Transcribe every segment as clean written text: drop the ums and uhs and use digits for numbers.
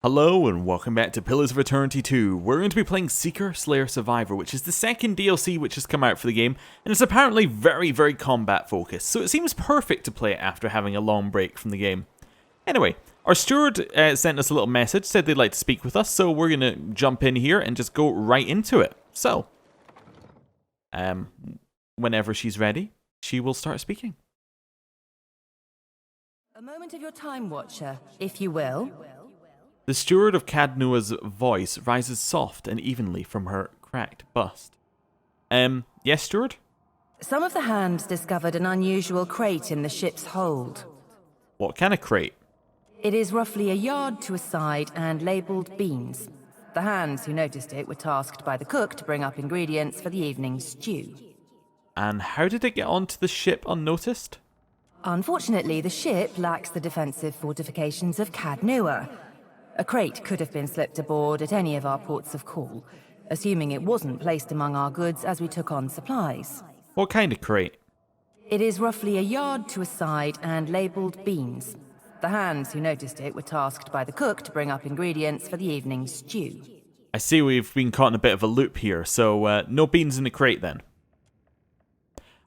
Hello and welcome back to Pillars of Eternity 2. We're going to be playing Seeker Slayer Survivor, which is the second DLC which has come out for the game, and it's apparently very combat focused, so it seems perfect to play it after having a long break from the game. Anyway, our steward sent us a little message, said they'd like to speak with us, so we're going to jump in here and just go right into it. So, whenever she's ready, she will start speaking. A moment of your time, Watcher, if you will. The steward of Cadnua's voice rises soft and evenly from her cracked bust. Yes, steward? Some of the hands discovered an unusual crate in the ship's hold. What kind of crate? It is roughly a yard to a side and labelled beans. The hands who noticed it were tasked by the cook to bring up ingredients for the evening's stew. And how did it get onto the ship unnoticed? Unfortunately, the ship lacks the defensive fortifications of Cadnua. A crate could have been slipped aboard at any of our ports of call, assuming it wasn't placed among our goods as we took on supplies. What kind of crate? It is roughly a yard to a side and labelled beans. The hands who noticed it were tasked by the cook to bring up ingredients for the evening's stew. I see we've been caught in a bit of a loop here, so no beans in the crate then.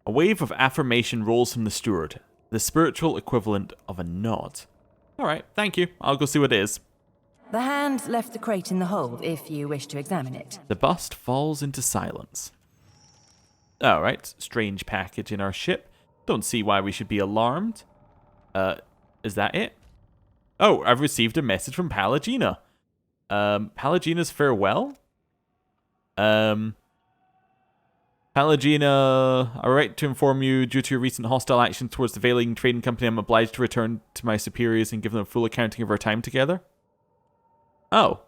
A wave of affirmation rolls from the steward, the spiritual equivalent of a nod. Alright, thank you. I'll go see what it is. The hand left the crate in the hold if you wish to examine it. The bust falls into silence. Alright, strange package in our ship. Don't see why we should be alarmed. Is that it? Oh, I've received a message from Palagina. Palagina's farewell? Palagina, I write to inform you, due to your recent hostile actions towards the Veiling Trading Company, I'm obliged to return to my superiors and give them a full accounting of our time together. Oh.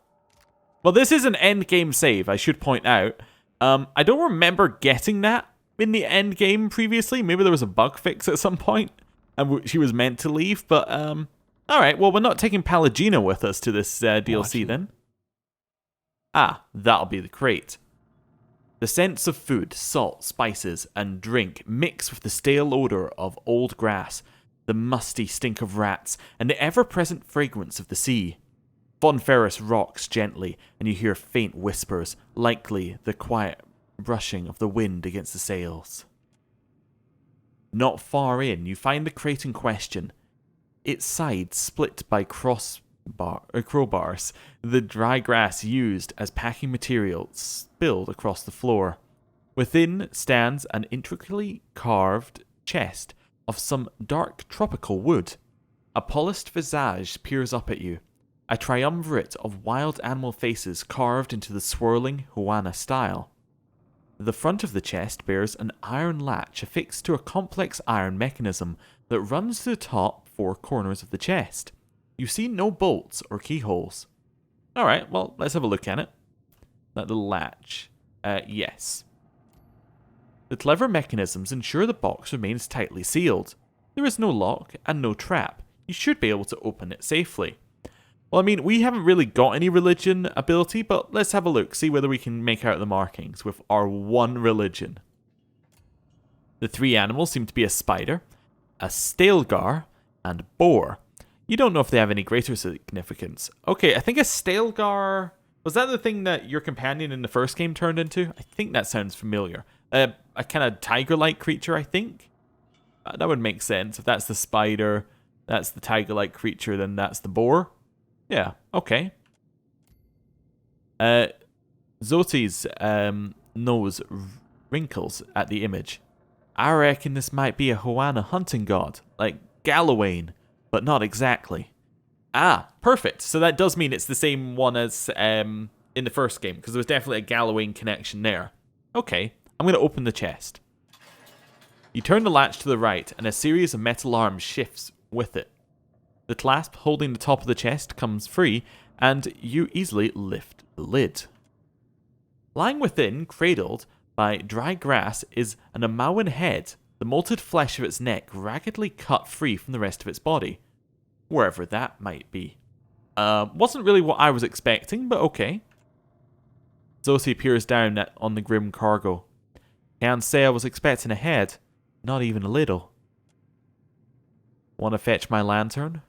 Well, this is an endgame save, I should point out. I don't remember getting that in the endgame previously. Maybe there was a bug fix at some point, and she was meant to leave, but, alright, well, we're not taking Palagina with us to this DLC then. Ah, that'll be the crate. The scents of food, salt, spices, and drink mix with the stale odour of old grass, the musty stink of rats, and the ever-present fragrance of the sea. Von Ferris rocks gently, and you hear faint whispers, likely the quiet brushing of the wind against the sails. Not far in, you find the crate in question. Its sides split by crowbars, the dry grass used as packing material spilled across the floor. Within stands an intricately carved chest of some dark tropical wood. A polished visage peers up at you. A triumvirate of wild animal faces carved into the swirling Huana style. The front of the chest bears an iron latch affixed to a complex iron mechanism that runs to the top four corners of the chest. You see no bolts or keyholes. Alright, well, let's have a look at it. That little latch. Yes. The clever mechanisms ensure the box remains tightly sealed. There is no lock and no trap. You should be able to open it safely. Well, I mean, we haven't really got any religion ability, but let's have a look, see whether we can make out the markings with our one religion. The three animals seem to be a spider, a stalgar, and boar. You don't know if they have any greater significance. Okay, I think a stalgar... Was that the thing that your companion in the first game turned into? I think that sounds familiar. A kind of tiger-like creature, I think? That would make sense. If that's the spider, that's the tiger-like creature, then that's the boar. Yeah, okay. Zoti's nose wrinkles at the image. I reckon this might be a Huana hunting god, like Gallowayne, but not exactly. Ah, perfect. So that does mean it's the same one as in the first game, because there was definitely a Gallowayne connection there. Okay, I'm going to open the chest. You turn the latch to the right, and a series of metal arms shifts with it. The clasp holding the top of the chest comes free, and you easily lift the lid. Lying within, cradled by dry grass, is an Amawan head, the molted flesh of its neck raggedly cut free from the rest of its body. Wherever that might be. Wasn't really what I was expecting, but okay. Zoti peers down on the grim cargo. Can't say I was expecting a head, not even a little. Want to fetch my lantern?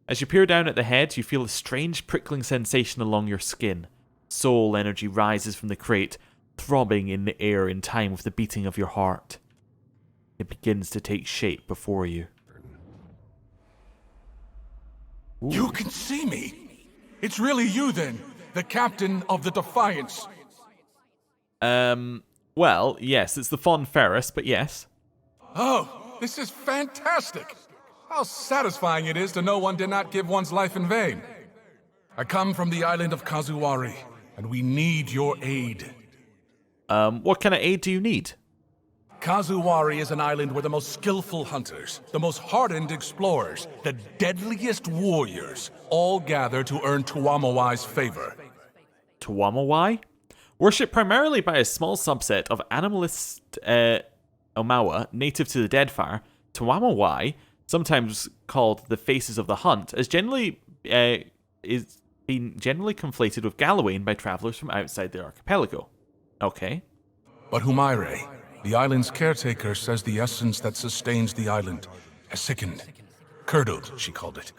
As you peer down at the head, you feel a strange prickling sensation along your skin. Soul energy rises from the crate, throbbing in the air in time with the beating of your heart. It begins to take shape before you. Ooh. You can see me! It's really you then, the captain of the Defiance. Well, yes, it's the Fon Ferris, but yes. Oh, this is fantastic! How satisfying it is to know one did not give one's life in vain. I come from the island of Kazuwari, and we need your aid. What kind of aid do you need? Kazuwari is an island where the most skillful hunters, the most hardened explorers, the deadliest warriors, all gather to earn Tuamawai's favor. Tuamawai? Worshipped primarily by a small subset of animalist Omawa native to the Deadfire, Tuamawai, sometimes called the Faces of the Hunt, is generally been generally conflated with Galawain by travelers from outside the archipelago. Okay. But Humaire, the island's caretaker, says the essence that sustains the island has sickened. Curdled, she called it.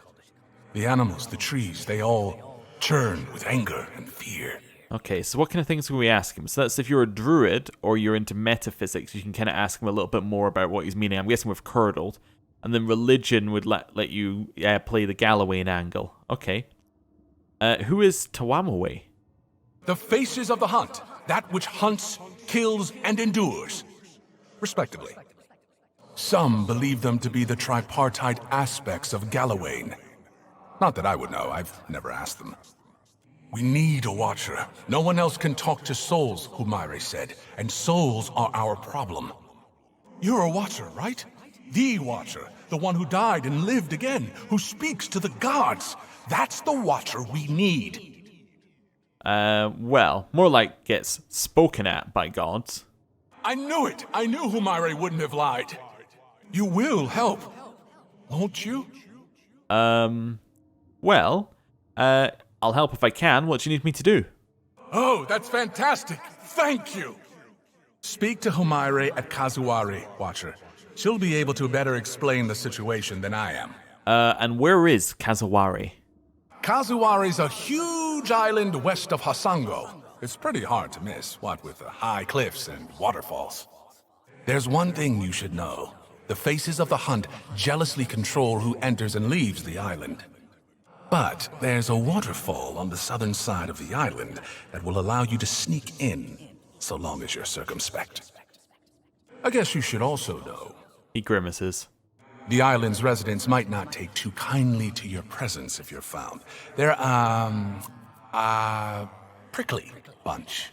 The animals, the trees, they all churn with anger and fear. Okay, so what kind of things can we ask him? So that's if you're a druid or you're into metaphysics, you can kind of ask him a little bit more about what he's meaning. I'm guessing with curdled. And then religion would let you play the Galawain angle. Okay. Who is Tuamawai? The Faces of the Hunt, that which hunts, kills, and endures, respectively. Some believe them to be the tripartite aspects of Galawain. Not that I would know, I've never asked them. We need a watcher. No one else can talk to souls, Humaire said, and souls are our problem. You're a watcher, right? The watcher, the one who died and lived again, who speaks to the gods. That's the watcher we need. Well, more like gets spoken at by gods. I knew it! I knew Humaire wouldn't have lied. You will help, won't you? Well, I'll help if I can. What do you need me to do? Oh, that's fantastic! Thank you! Speak to Humaire at Kazuwari, Watcher. She'll be able to better explain the situation than I am. And where is Kazuwari? Kazuwari's a huge island west of Hasango. It's pretty hard to miss, what with the high cliffs and waterfalls. There's one thing you should know. The Faces of the Hunt jealously control who enters and leaves the island. But there's a waterfall on the southern side of the island that will allow you to sneak in, so long as you're circumspect. I guess you should also know. He grimaces. The island's residents might not take too kindly to your presence if you're found. They're, prickly bunch.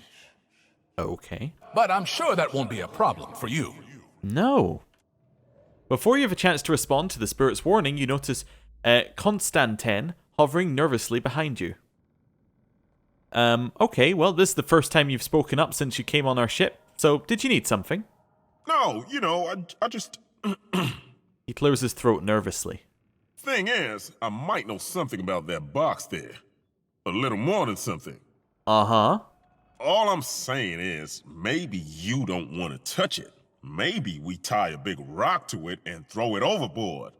Okay. But I'm sure that won't be a problem for you. No. Before you have a chance to respond to the spirit's warning, you notice Constantin hovering nervously behind you. Okay, well, this is the first time you've spoken up since you came on our ship, so did you need something? No, I just... He clears his throat nervously. Thing is, I might know something about that box there. A little more than something. Uh-huh. All I'm saying is, maybe you don't want to touch it. Maybe we tie a big rock to it and throw it overboard.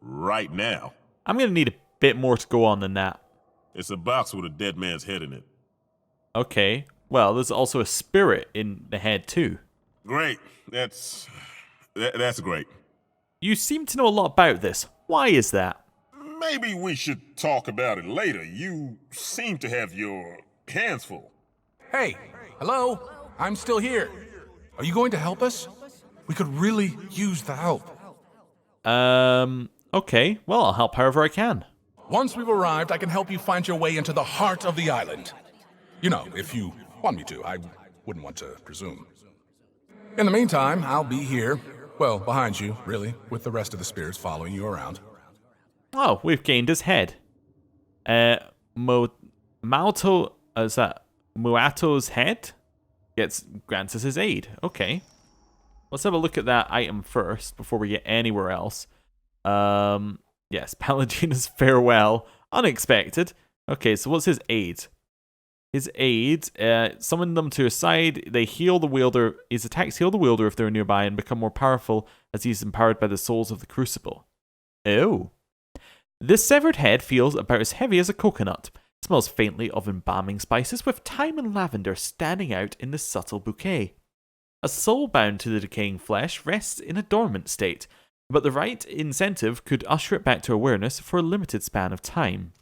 Right now. I'm going to need a bit more to go on than that. It's a box with a dead man's head in it. Okay. Well, there's also a spirit in the head, too. Great. That's great. You seem to know a lot about this. Why is that? Maybe we should talk about it later. You seem to have your hands full. Hey, hello? I'm still here. Are you going to help us? We could really use the help. Okay. Well, I'll help however I can. Once we've arrived, I can help you find your way into the heart of the island. You know, if you want me to, I wouldn't want to presume. In the meantime, I'll be here, well, behind you, really, with the rest of the spirits following you around. Oh, we've gained his head. Muato's head grants us his aid. Okay. Let's have a look at that item first before we get anywhere else. Yes, Palladina's farewell. Unexpected. Okay, so what's his aid? His aid, summon them to his side. They heal the wielder. His attacks heal the wielder if they're nearby and become more powerful as he's empowered by the souls of the crucible. Oh. This severed head feels about as heavy as a coconut. It smells faintly of embalming spices, with thyme and lavender standing out in the subtle bouquet. A soul bound to the decaying flesh rests in a dormant state, but the right incentive could usher it back to awareness for a limited span of time.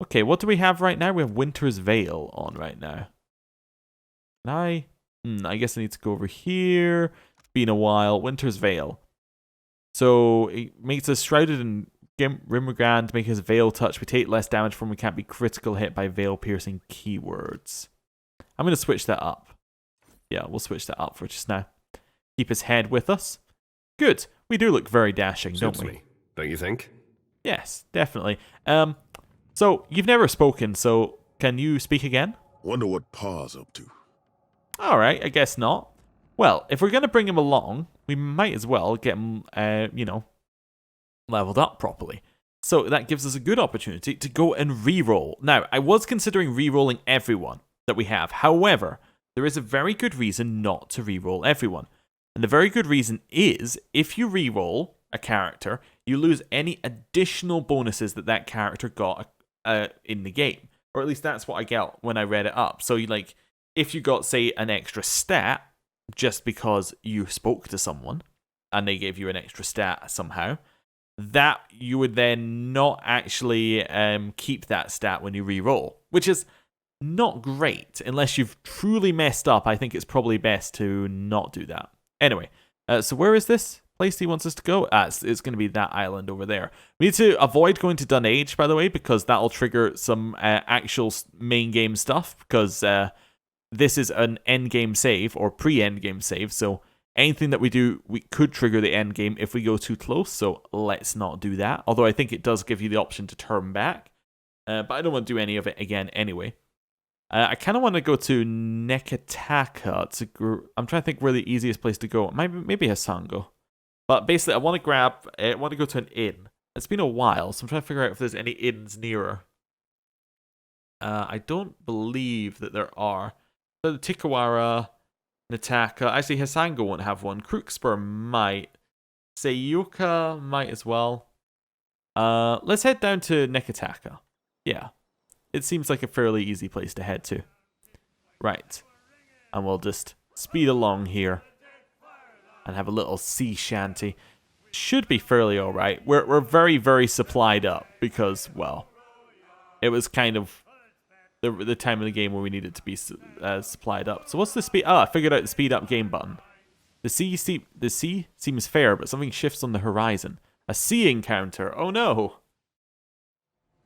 Okay, what do we have right now? We have Winter's Veil on right now. Can I guess I need to go over here. Been a while. Winter's Veil. So it makes us shrouded in Rimmergrand, make us veil touch. We take less damage from we can't be critical hit by veil piercing keywords. I'm going to switch that up. Yeah, we'll switch that up for just now. Keep his head with us. Good. We do look very dashing, don't we? Me, don't you think? Yes, definitely. So, you've never spoken, so can you speak again? Wonder what Pa's up to. Alright, I guess not. Well, if we're going to bring him along, we might as well get him, leveled up properly. So that gives us a good opportunity to go and re-roll. Now, I was considering re-rolling everyone that we have. However, there is a very good reason not to re-roll everyone. And the very good reason is, if you re-roll a character, you lose any additional bonuses that that character got in the game. Or at least that's what I get when I read it up. So, if you got, say, an extra stat, just because you spoke to someone, and they gave you an extra stat somehow, that you would then not actually keep that stat when you re-roll, which is not great. Unless you've truly messed up, I think it's probably best to not do that. Anyway, so where is this place he wants us to go? It's going to be that island over there. We need to avoid going to Dunage, by the way, because that'll trigger some actual main game stuff, because this is an end game save, or pre-end game save, so anything that we do, we could trigger the end game if we go too close, so let's not do that. Although I think it does give you the option to turn back, but I don't want to do any of it again anyway. I kind of want to go to Nekataka. I'm trying to think where the easiest place to go. Maybe Hasango. But basically, I want to go to an inn. It's been a while, so I'm trying to figure out if there's any inns nearer. I don't believe that there are. So the Tikawara, Nataka. Actually, Hasango won't have one. Crookspur might. Seiyuka might as well. Let's head down to Nekataka. Yeah. It seems like a fairly easy place to head to. Right. And we'll just speed along here. And have a little sea shanty. Should be fairly alright. We're very, very supplied up. Because, well, it was kind of the time of the game where we needed to be supplied up. So what's the speed? I figured out the speed up game button. The sea seems fair, but something shifts on the horizon. A sea encounter. Oh no!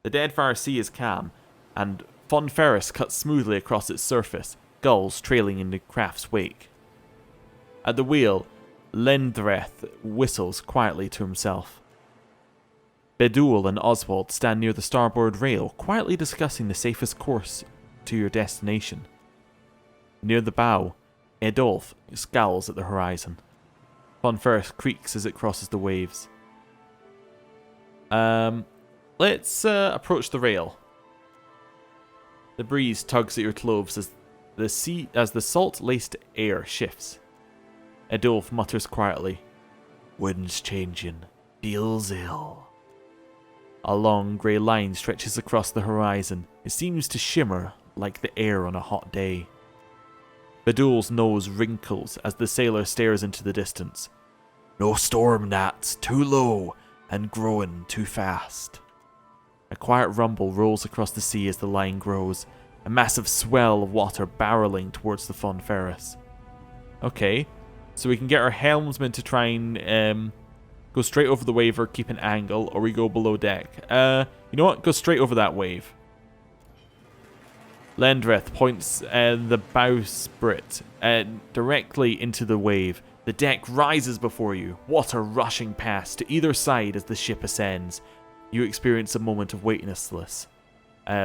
The Deadfire Sea is calm, and Fon Ferris cuts smoothly across its surface, gulls trailing in the craft's wake. At the wheel, Lendreth whistles quietly to himself. Bedul and Oswald stand near the starboard rail, quietly discussing the safest course to your destination. Near the bow, Adolf scowls at the horizon. Fon Ferris creaks as it crosses the waves. Let's approach the rail. The breeze tugs at your clothes as the salt-laced air shifts. Adolf mutters quietly, "Wind's changing. Feels ill." A long grey line stretches across the horizon. It seems to shimmer like the air on a hot day. Bedul's nose wrinkles as the sailor stares into the distance. "No storm, Nat. Too low and growing too fast." A quiet rumble rolls across the sea as the line grows, a massive swell of water barreling towards the Fon Ferris. Okay, so we can get our helmsman to try and go straight over the wave or keep an angle, or we go below deck. You know what? Go straight over that wave. Lendreth points the bowsprit directly into the wave. The deck rises before you, water rushing past to either side as the ship ascends. You experience a moment of weightlessness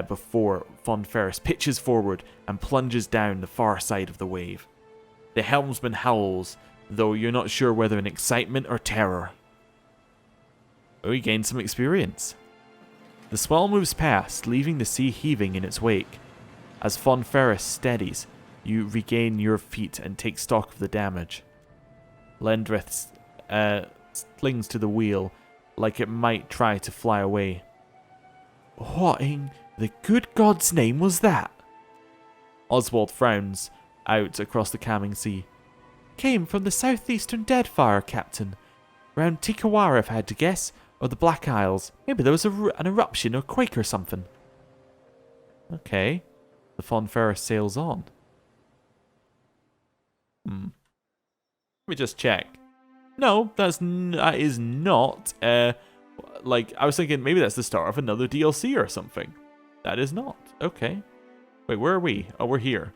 before Fon Ferris pitches forward and plunges down the far side of the wave. The helmsman howls, though you're not sure whether in excitement or terror. We gain some experience. The swell moves past, leaving the sea heaving in its wake. As Fon Ferris steadies, you regain your feet and take stock of the damage. Lendreth clings to the wheel, like it might try to fly away. What in the good God's name was that? Oswald frowns out across the calming sea. Came from the southeastern Deadfire, Captain. Round Tikawara, if I had to guess, or the Black Isles. Maybe there was an eruption or quake or something. Okay. The Fonferris sails on. Let me just check. No, that is not. Like, I was thinking maybe that's the start of another DLC or something. That is not. Okay. Wait, where are we? Oh, we're here.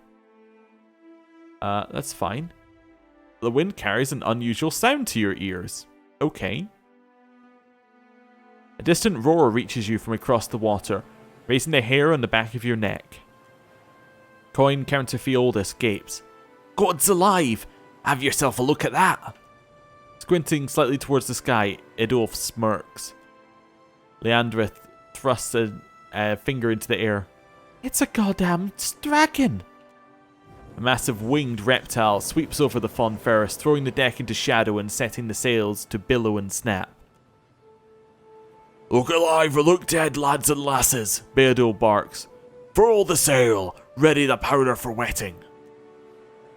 That's fine. The wind carries an unusual sound to your ears. Okay. A distant roar reaches you from across the water, raising the hair on the back of your neck. Coin Counterfioldus gapes. God's alive! Have yourself a look at that! Squinting slightly towards the sky, Idolf smirks. Leandrith thrusts a finger into the air. It's a goddamn dragon! A massive winged reptile sweeps over the Fonferris, throwing the deck into shadow and setting the sails to billow and snap. Look alive or look dead, lads and lasses, Beardole barks. Furl the sail, ready the powder for wetting.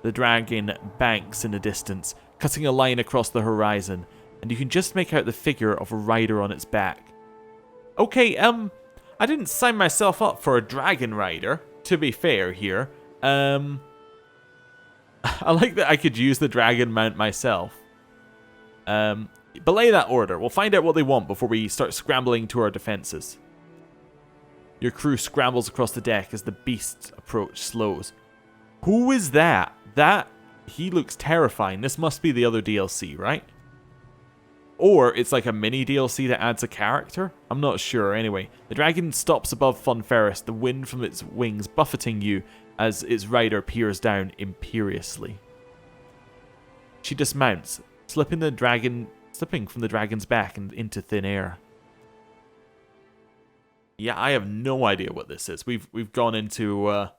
The dragon banks in the distance, cutting a line across the horizon, and you can just make out the figure of a rider on its back. Okay, I didn't sign myself up for a dragon rider, to be fair here. I like that I could use the dragon mount myself. Belay that order. We'll find out what they want before we start scrambling to our defenses. Your crew scrambles across the deck as the beast's approach slows. Who is that? He looks terrifying. This must be the other DLC, right? Or it's like a mini DLC that adds a character? I'm not sure. Anyway, the dragon stops above Fonferris, the wind from its wings buffeting you as its rider peers down imperiously. She dismounts, slipping from the dragon's back and into thin air. Yeah, I have no idea what this is. We've gone into a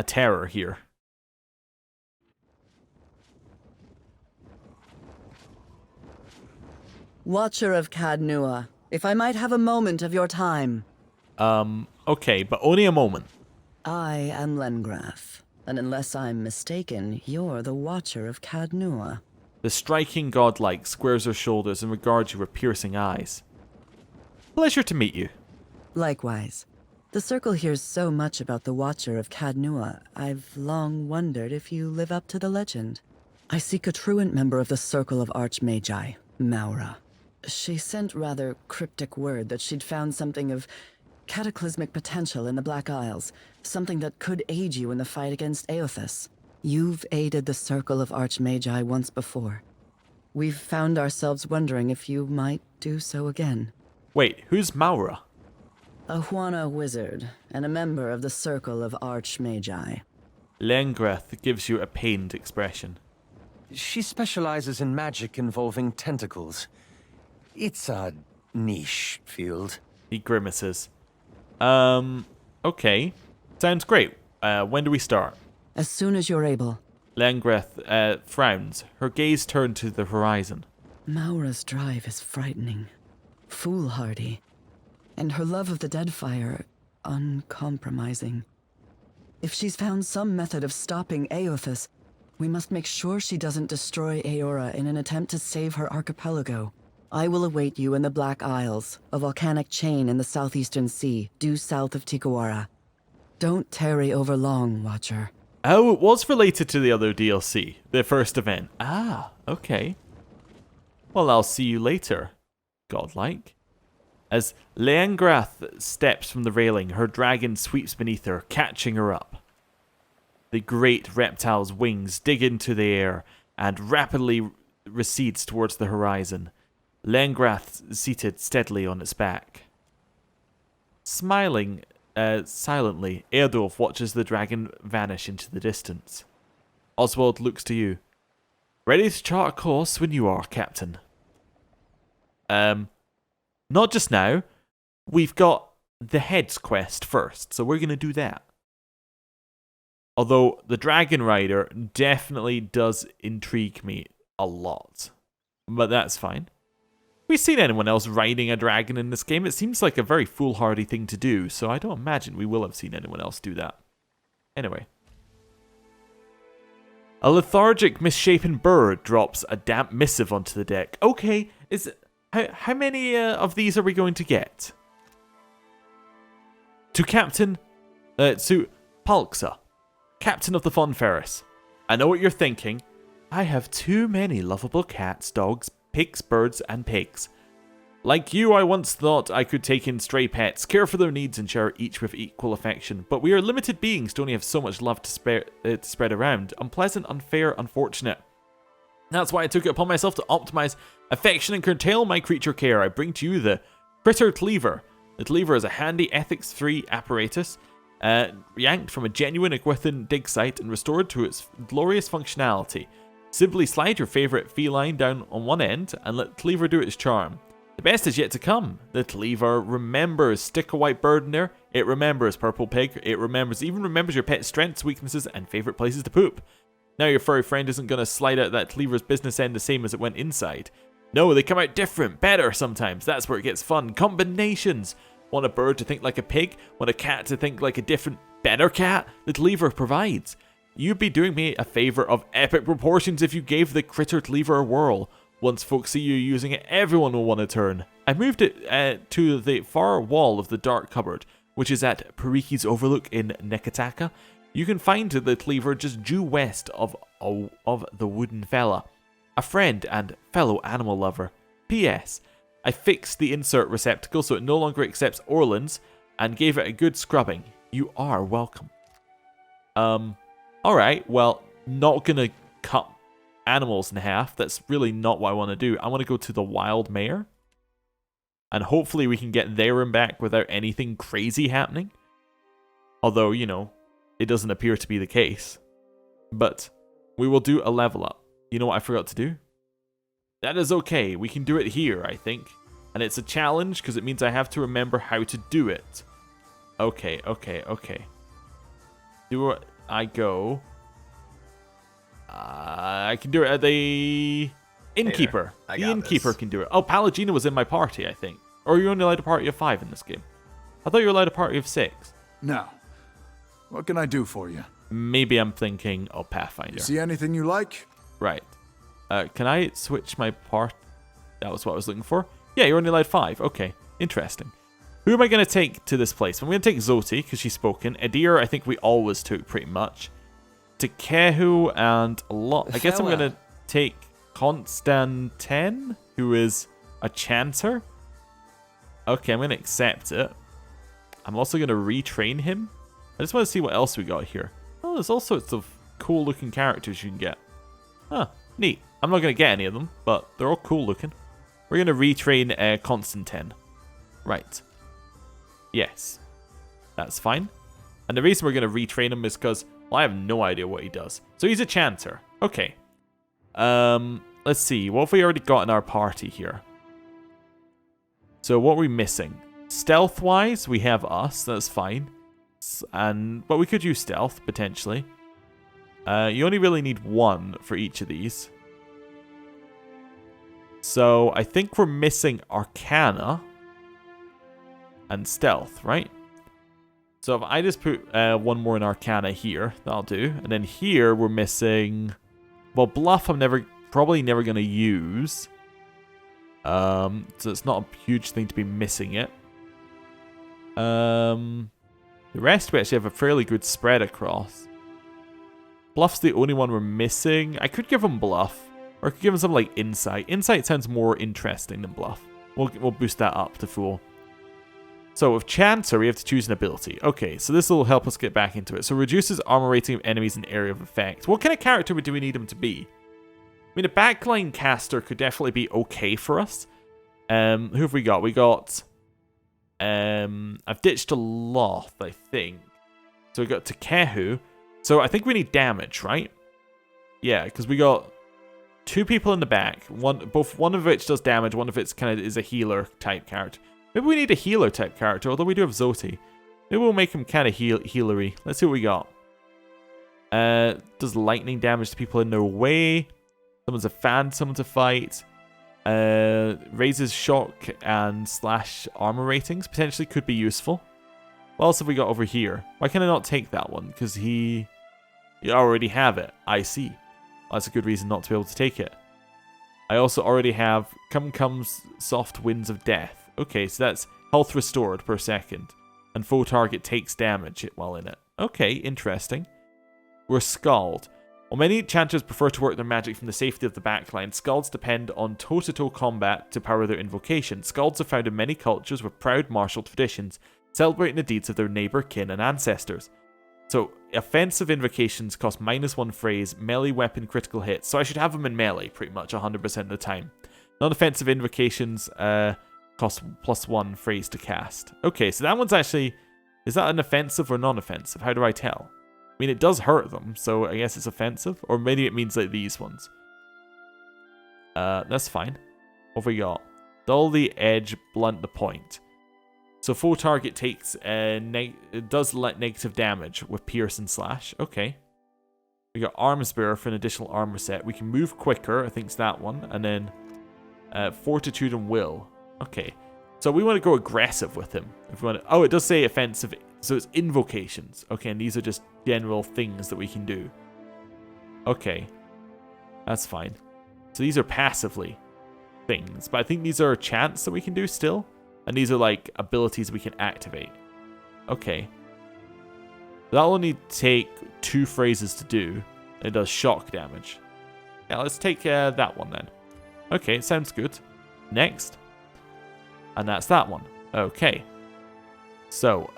terror here. Watcher of Cadnua, if I might have a moment of your time. Okay, but only a moment. I am Lengrath, and unless I'm mistaken, you're the Watcher of Cadnua. The striking godlike squares her shoulders and regards you with piercing eyes. Pleasure to meet you. Likewise. The Circle hears so much about the Watcher of Cadnua, I've long wondered if you live up to the legend. I seek a truant member of the Circle of Archmagi, Maura. She sent rather cryptic word that she'd found something of cataclysmic potential in the Black Isles, something that could aid you in the fight against Aothas. You've aided the Circle of Archmagi once before. We've found ourselves wondering if you might do so again. Wait, who's Maura? A Huana wizard, and a member of the Circle of Archmagi. Lengrath gives you a pained expression. She specializes in magic involving tentacles. It's a niche field. He grimaces. Okay. Sounds great. When do we start? As soon as you're able. Lengrath frowns, her gaze turned to the horizon. Maura's drive is frightening, foolhardy, and her love of the Deadfire uncompromising. If she's found some method of stopping Aothas, we must make sure she doesn't destroy Aora in an attempt to save her archipelago. I will await you in the Black Isles, a volcanic chain in the southeastern sea, due south of Tikawara. Don't tarry over long, Watcher. Oh, it was related to the other DLC, the first event. Ah, okay. Well, I'll see you later, godlike. As Lengrath steps from the railing, her dragon sweeps beneath her, catching her up. The great reptile's wings dig into the air and rapidly recedes towards the horizon. Lengrath seated steadily on its back. Smiling silently, Eardolf watches the dragon vanish into the distance. Oswald looks to you. Ready to chart a course when you are, Captain. Not just now. We've got the head's quest first, so we're going to do that. Although the Dragon Rider definitely does intrigue me a lot. But that's fine. we seen anyone else riding a dragon in this game? It seems like a very foolhardy thing to do, so I don't imagine we will have seen anyone else do that. Anyway. A lethargic, misshapen bird drops a damp missive onto the deck. Okay, how many of these are we going to get? To Palxa, Captain of the Fun Ferris. I know what you're thinking. I have too many lovable cats, dogs, pigs, birds, and pigs. Like you, I once thought I could take in stray pets, care for their needs, and share each with equal affection. But we are limited beings to only have so much love to spread around. Unpleasant, unfair, unfortunate. That's why I took it upon myself to optimize affection and curtail my creature care. I bring to you the Critter Cleaver. The Cleaver is a handy ethics-free apparatus, yanked from a genuine Iguithan dig site and restored to its glorious functionality. Simply slide your favorite feline down on one end and let Cleaver do its charm. The best is yet to come. The Cleaver remembers. Stick a white bird in there. It remembers purple pig. It even remembers your pet's strengths, weaknesses, and favorite places to poop. Now your furry friend isn't going to slide out that Cleaver's business end the same as it went inside. No, they come out different, better sometimes. That's where it gets fun. Combinations. Want a bird to think like a pig? Want a cat to think like a different, better cat? The Cleaver provides. You'd be doing me a favor of epic proportions if you gave the Critter Cleaver a whirl. Once folks see you using it, everyone will want to turn. I moved it to the far wall of the dark cupboard, which is at Pariki's Overlook in Nekataka. You can find the Cleaver just due west of the Wooden Fella. A friend and fellow animal lover. P.S. I fixed the insert receptacle so it no longer accepts Orlands and gave it a good scrubbing. You are welcome. Alright, well, not gonna cut animals in half. That's really not what I want to do. I want to go to the Wild Mare. And hopefully we can get there and back without anything crazy happening. Although, you know, it doesn't appear to be the case. But we will do a level up. You know what I forgot to do? That is okay. We can do it here, I think. And it's a challenge because it means I have to remember how to do it. Okay. Do I go... I can do it at the Innkeeper. The Innkeeper can do it. Oh, Palagina was in my party, I think. Or are you only allowed a party of 5 in this game? I thought you were allowed a party of 6. No. What can I do for you? Maybe I'm thinking, oh, Pathfinder. You see anything you like? Right. Can I switch my part? That was what I was looking for. Yeah, you're only allowed 5. Okay, interesting. Who am I going to take to this place? I'm going to take Zoti, because she's spoken. Edir, I think we always took pretty much. Kehu and a lot. I guess I'm going to take Constantin, who is a chanter. Okay, I'm going to accept it. I'm also going to retrain him. I just want to see what else we got here. Oh, there's all sorts of cool looking characters you can get. Huh, neat. I'm not going to get any of them, but they're all cool looking. We're going to retrain Constantin. Right. Yes. That's fine. And the reason we're going to retrain him is because, well, I have no idea what he does. So he's a chanter. Okay. Let's see. What have we already got in our party here? So what are we missing? Stealth-wise, we have us. That's fine. But we could use stealth, potentially. You only really need 1 for each of these. So I think we're missing Arcana and Stealth, right? So if I just put 1 more in Arcana here, that'll do. And then here we're missing... Well, Bluff I'm probably never going to use. So it's not a huge thing to be missing it. The rest we actually have a fairly good spread across. Bluff's the only one we're missing. I could give him Bluff. Or I could give him something like Insight. Insight sounds more interesting than Bluff. We'll boost that up to full. So with Chancer, we have to choose an ability. Okay, so this will help us get back into it. So reduces armor rating of enemies in area of effect. What kind of character do we need him to be? I mean, a backline caster could definitely be okay for us. Who have we got? We got... I've ditched a Loth, I think. So we got Takehu. So I think we need damage, right? Yeah, because we got 2 people in the back. One of which does damage, one of it's kind of is a healer type character. Maybe we need a healer type character, although we do have Zoti. Maybe we'll make him kind of healery. Let's see what we got. Does lightning damage to people in their way. Someone's a fan, someone to fight. Raises shock and slash armor ratings. Potentially could be useful. What else have we got over here? Why can I not take that one? Because you already have it. I see. Well, that's a good reason not to be able to take it. I also already have comes soft winds of death. Okay, so that's health restored per second. And full target takes damage while in it. Okay, interesting. We're Scald. While many enchanters prefer to work their magic from the safety of the backline, Scalds depend on toe-to-toe combat to power their invocation. Scalds are found in many cultures with proud martial traditions, celebrating the deeds of their neighbour, kin, and ancestors. So, offensive invocations cost -1 phrase, melee weapon critical hits. So I should have them in melee pretty much 100% of the time. Non-offensive invocations cost +1 phrase to cast. Okay, so that one's actually... Is that an offensive or non-offensive? How do I tell? I mean, it does hurt them, so I guess it's offensive. Or maybe it means like these ones. That's fine. What have we got? Dull the edge, blunt the point. So full target takes it does let negative damage with pierce and slash. Okay. We got arms bearer for an additional armor set. We can move quicker. I think it's that one. And then fortitude and will. Okay. So we want to go aggressive with him. If we want to, oh, it does say offensive. So it's invocations. Okay, and these are just general things that we can do. Okay. That's fine. So these are passively things. But I think these are chants that we can do still. And these are like abilities we can activate. Okay. That'll only take 2 phrases to do. And it does shock damage. Yeah, let's take that one then. Okay, sounds good. Next. And that's that one. Okay. So,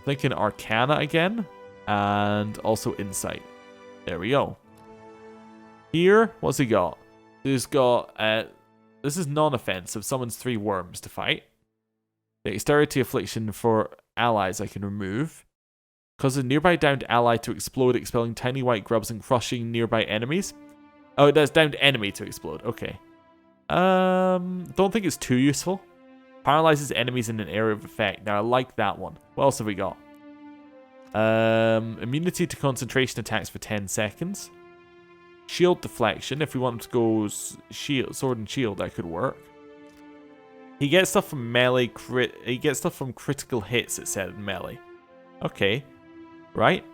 thinking Arcana again. And also Insight. There we go. Here, what's he got? He's got... this is non-offensive. Summons 3 worms to fight. Dexterity affliction for allies I can remove. Causes a nearby downed ally to explode, expelling tiny white grubs and crushing nearby enemies. Oh, it does downed enemy to explode. Okay. Don't think it's too useful. Paralyzes enemies in an area of effect. Now, I like that one. What else have we got? Immunity to concentration attacks for 10 seconds. Shield deflection. If we want to go shield, sword and shield, that could work. He gets stuff from melee he gets stuff from critical hits, it said in melee. Okay. Right.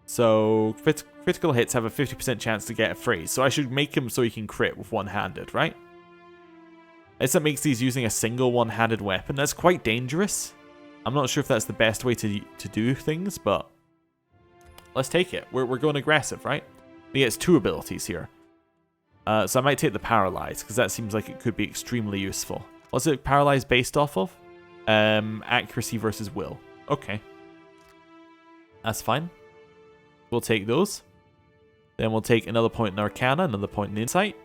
So critical hits have a 50% chance to get a phrase. So I should make him so he can crit with one-handed, right? That makes these using a single one-handed weapon. That's quite dangerous. I'm not sure if that's the best way to do things, but let's take it. We're going aggressive, right? He gets 2 abilities here. So I might take the Paralyze, because that seems like it could be extremely useful. What's it Paralyze based off of? Accuracy versus will. Okay. That's fine. We'll take those. Then we'll take another point in Arcana, another point in Insight.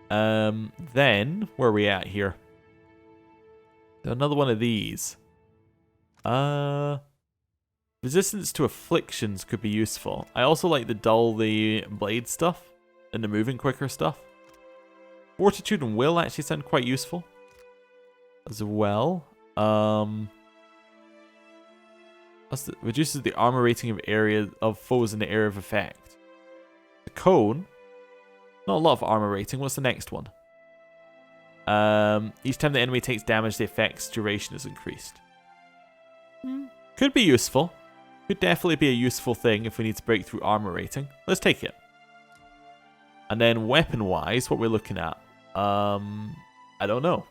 Then, where are we at here? Another one of these. Resistance to afflictions could be useful. I also like the dull the blade stuff and the moving quicker stuff. Fortitude and will actually sound quite useful as well. Reduces the armor rating of foes in the area of effect. The cone. Not a lot of armor rating. What's the next one? Each time the enemy takes damage, the effect's duration is increased. Could be useful. Could definitely be a useful thing if we need to break through armor rating. Let's take it. And then weapon-wise, what we're looking at. I don't know.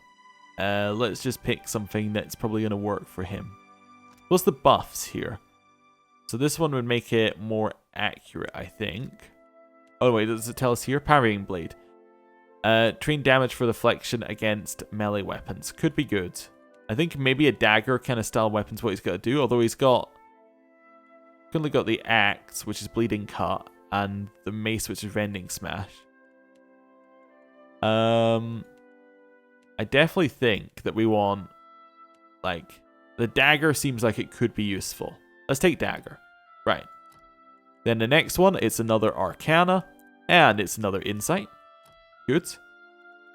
Let's just pick something that's probably going to work for him. What's the buffs here? So this one would make it more accurate, I think. Oh wait, does it tell us here? Parrying blade. Train damage for deflection against melee weapons. Could be good. I think maybe a dagger kind of style weapon's what he's got to do. Although he's only got the axe, which is bleeding cut, and the mace, which is rending smash. I definitely think that we want, like, the dagger seems like it could be useful. Let's take dagger. Right. Then the next one, it's another Arcana, and it's another Insight. Good.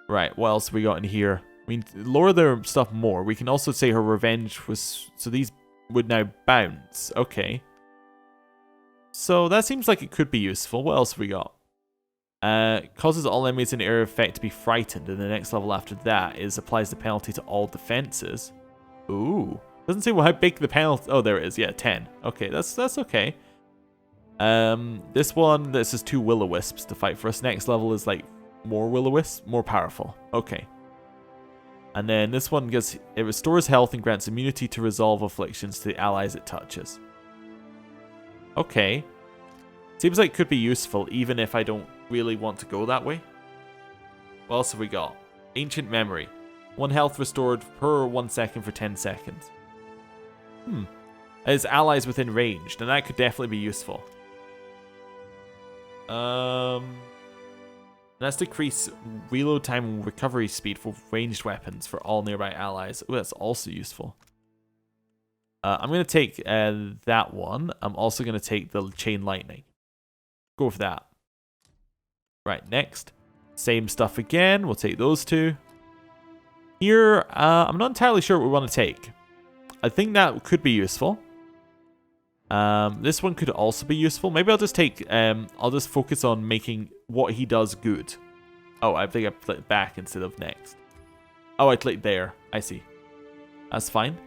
Right, what else have we got in here? I mean, lower their stuff more. We can also say her revenge was... So these would now bounce. Okay. So that seems like it could be useful. What else have we got? Causes all enemies in the area of effect to be frightened, and the next level after that is applies the penalty to all defenses. Ooh. Doesn't say how big the penalty... Oh, there it is. Yeah, 10. Okay, that's okay. This one, this is 2 will-o-wisps to fight for us. Next level is like more will-o-wisps, more powerful. Okay. And then this one gives... It restores health and grants immunity to resolve afflictions to the allies it touches. Okay. Seems like it could be useful, even if I don't really want to go that way. What else have we got? Ancient Memory. 1 health restored per 1 second for 10 seconds. As allies within range, and that could definitely be useful. Let's decrease reload time and recovery speed for ranged weapons for all nearby allies. Oh, that's also useful. I'm going to take that one. I'm also going to take the Chain Lightning. Go for that. Right, next. Same stuff again. We'll take those 2. Here, I'm not entirely sure what we want to take. I think that could be useful. This one could also be useful. Maybe I'll just take, I'll just focus on making what he does good. Oh, I think I clicked back instead of next. Oh, I clicked there. I see. That's fine.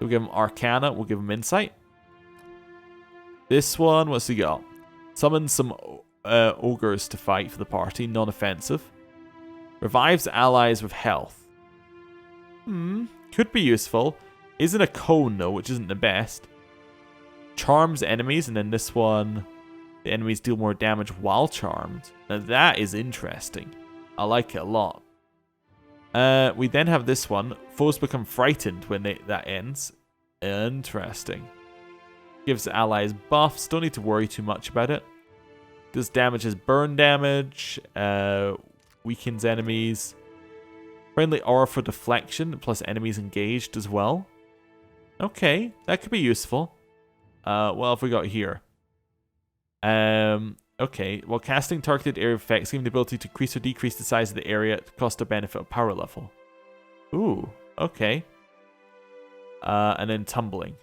We'll give him Arcana. We'll give him Insight. This one, what's he got? Summon some ogres to fight for the party. Non-offensive. Revives allies with health. Could be useful. Isn't a cone though, which isn't the best. Charms enemies, and then this one, the enemies deal more damage while charmed. Now that is interesting. I like it a lot. We then have this one. Foes become frightened when that ends. Interesting. Gives allies buffs. Don't need to worry too much about it. Does damage as burn damage. Weakens enemies. Friendly aura for deflection, plus enemies engaged as well. Okay, that could be useful. What have we got here? Okay, while casting targeted area effects, give the ability to increase or decrease the size of the area at the cost or benefit of power level. Ooh, okay. And then tumbling.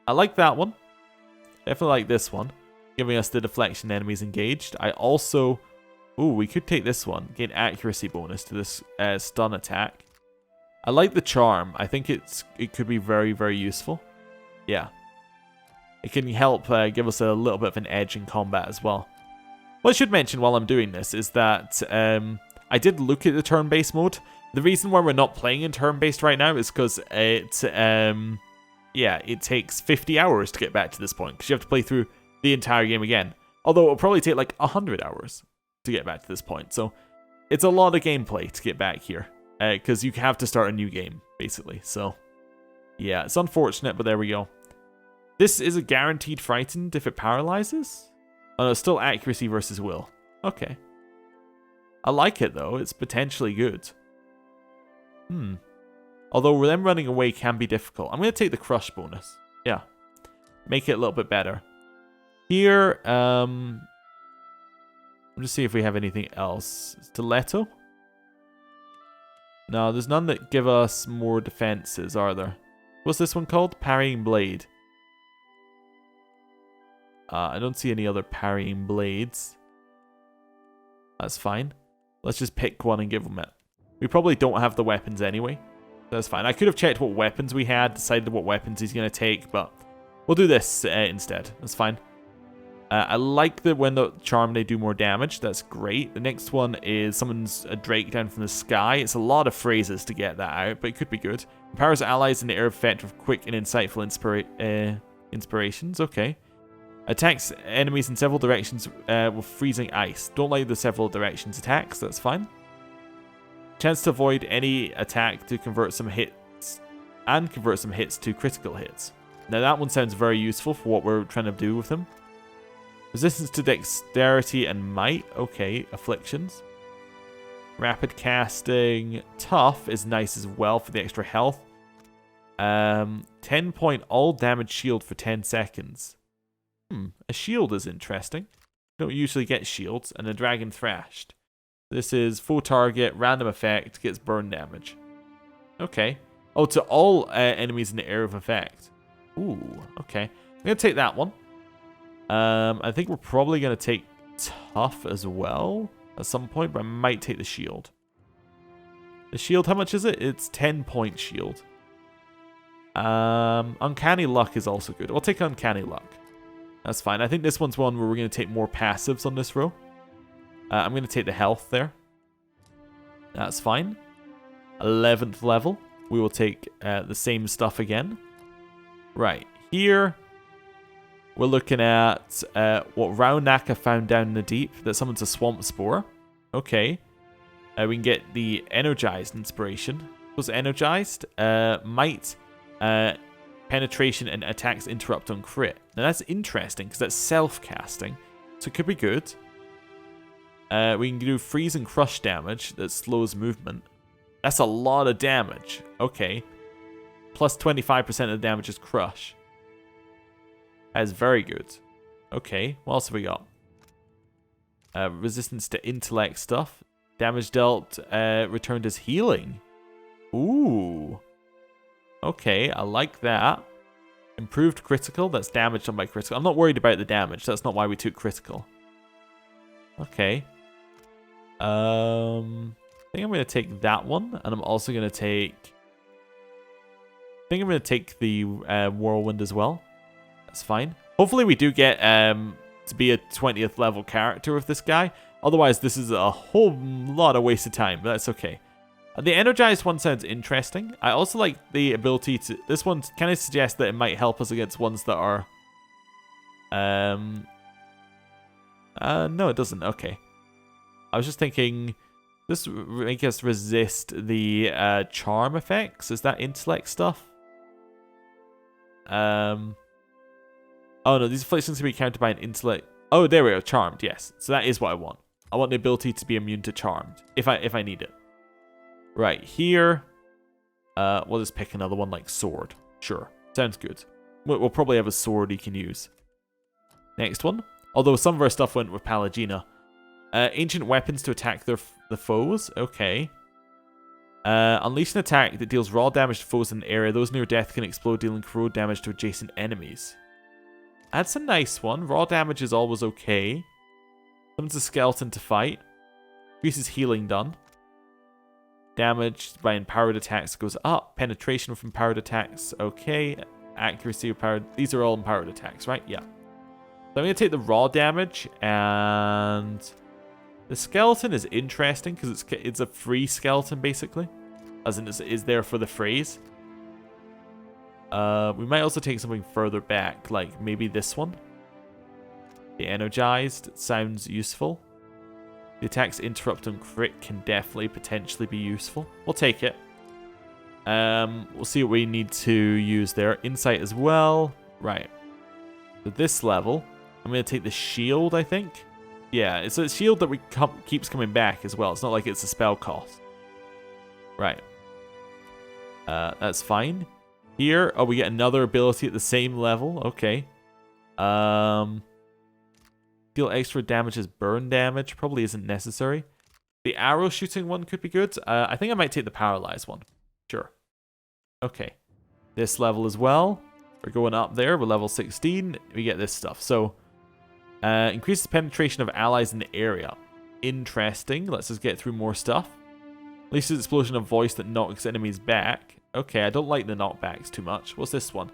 I like that one. Definitely like this one. Giving us the deflection enemies engaged. I also... Ooh, we could take this one. Gain accuracy bonus to this stun attack. I like the charm. I think it could be very, very useful. Yeah. It can help give us a little bit of an edge in combat as well. What I should mention while I'm doing this is that I did look at the turn-based mode. The reason why we're not playing in turn-based right now is because it takes 50 hours to get back to this point. Because you have to play through the entire game again. Although it'll probably take like 100 hours to get back to this point. So it's a lot of gameplay to get back here. Because you have to start a new game, basically. So, yeah, it's unfortunate, but there we go. This is a guaranteed frightened if it paralyzes? Oh, no, it's still accuracy versus will. Okay. I like it, though. It's potentially good. Although them running away can be difficult. I'm going to take the crush bonus. Yeah. Make it a little bit better. Here, I'll just see if we have anything else. Stiletto? No, there's none that give us more defenses, are there? What's this one called? Parrying Blade. I don't see any other parrying blades. That's fine. Let's just pick one and give them it. We probably don't have the weapons anyway. That's fine. I could have checked what weapons we had, decided what weapons he's going to take, but we'll do this instead. That's fine. I like that when the charm they do more damage. That's great. The next one is summons a drake down from the sky. It's a lot of phrases to get that out, but it could be good. Empowers allies in the air effect with quick and insightful inspirations. Okay. Attacks enemies in several directions with freezing ice. Don't like the several directions attacks. That's fine. Chance to avoid any attack to convert some hits to critical hits. Now that one sounds very useful for what we're trying to do with them. Resistance to dexterity and might. Okay, afflictions. Rapid casting. Tough is nice as well for the extra health. 10-point all damage shield for 10 seconds. A shield is interesting. Don't usually get shields. And a dragon thrashed. This is full target, random effect, gets burn damage. Okay. Oh, to all enemies in the area of effect. Ooh, okay. I'm going to take that one. I think we're probably going to take tough as well at some point, but I might take the shield. The shield, how much is it? It's 10-point shield. Uncanny luck is also good. We'll take uncanny luck. That's fine. I think this one's one where we're going to take more passives on this row. I'm going to take the health there. That's fine. 11th level. We will take the same stuff again. Right. Here, we're looking at what Raunaka found down in the deep. That summons a swamp spore. Okay. We can get the energized inspiration. Was energized? Might, penetration, and attacks interrupt on crit. Now that's interesting because that's self-casting. So it could be good. We can do freeze and crush damage that slows movement. That's a lot of damage. Okay. Plus 25% of the damage is crush. That is very good. Okay, what else have we got? Resistance to intellect stuff. Damage dealt returned as healing. Ooh. Okay, I like that. Improved critical. That's damage done by critical. I'm not worried about the damage. That's not why we took critical. Okay. I think I'm going to take that one. And I'm also going to take... I think I'm going to take the Whirlwind as well. That's fine. Hopefully we do get to be a 20th level character with this guy. Otherwise, this is a whole lot of wasted time, but that's okay. The energized one sounds interesting. I also like the ability to... This one kind of suggests that it might help us against ones that are... no, it doesn't. Okay. I was just thinking... This make us resist the charm effects. Is that intellect stuff? Oh no, these afflictions can be countered by an intellect. Oh, there we go. Charmed, yes. So that is what I want. I want the ability to be immune to charmed if I need it. Right, here. We'll just pick another one like sword. Sure. Sounds good. We'll probably have a sword he can use. Next one. Although some of our stuff went with Pallegina. Ancient weapons to attack the foes. Okay. Unleash an attack that deals raw damage to foes in an area. Those near death can explode, dealing corrode damage to adjacent enemies. That's a nice one. Raw damage is always okay. Summons a skeleton to fight. Increases healing done. Damage by empowered attacks goes up. Penetration from empowered attacks. Okay. Accuracy of powered. These are all empowered attacks, right? Yeah. So I'm going to take the raw damage. And the skeleton is interesting because it's a free skeleton, basically. As in, it's there for the phrase. We might also take something further back, like maybe this one. The energized sounds useful. The attacks interrupt and crit can definitely potentially be useful. We'll take it. We'll see what we need to use there. Insight as well. Right. So this level, I'm going to take the shield, I think. Yeah, it's a shield that keeps coming back as well. It's not like it's a spell cost. Right. That's fine. Here, oh, we get another ability at the same level. Okay. Deal extra damage as burn damage. Probably isn't necessary. The arrow shooting one could be good. I think I might take the paralyzed one. Sure. Okay. This level as well. We're going up there. We're level 16. We get this stuff. So, increases penetration of allies in the area. Interesting. Let's just get through more stuff. Releases explosion of voice that knocks enemies back. Okay, I don't like the knockbacks too much. What's this one?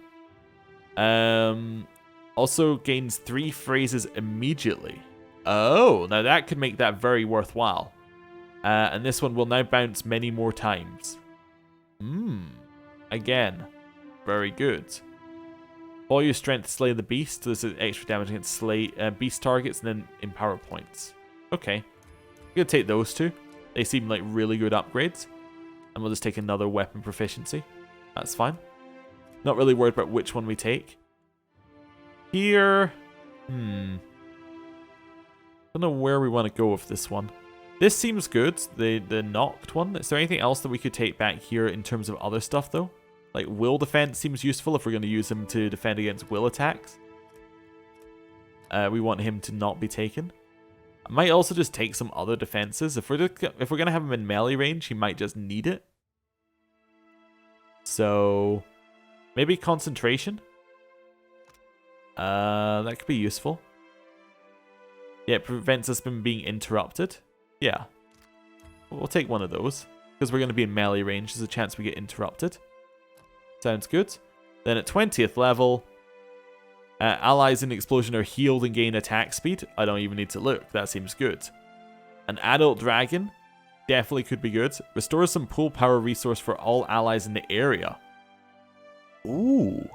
Also gains 3 phrases immediately. Oh, now that could make that very worthwhile. And this one will now bounce many more times. Again, very good. All your strength to slay the beast. This is extra damage against beast targets and then empower points. Okay. I'm going to take those two. They seem like really good upgrades. And we'll just take another weapon proficiency. That's fine. Not really worried about which one we take. Here. Don't know where we want to go with this one. This seems good. The knocked one. Is there anything else that we could take back here in terms of other stuff though? Like will defense seems useful if we're going to use him to defend against will attacks. We want him to not be taken. I might also just take some other defenses. If we're going to have him in melee range, he might just need it. So maybe concentration. That could be useful. Yeah, it prevents us from being interrupted. Yeah. We'll take one of those. Because we're going to be in melee range, there's a chance we get interrupted. Sounds good. Then at 20th level, allies in explosion are healed and gain attack speed. I don't even need to look. That seems good. An adult dragon definitely could be good. Restores some pool power resource for all allies in the area. Ooh.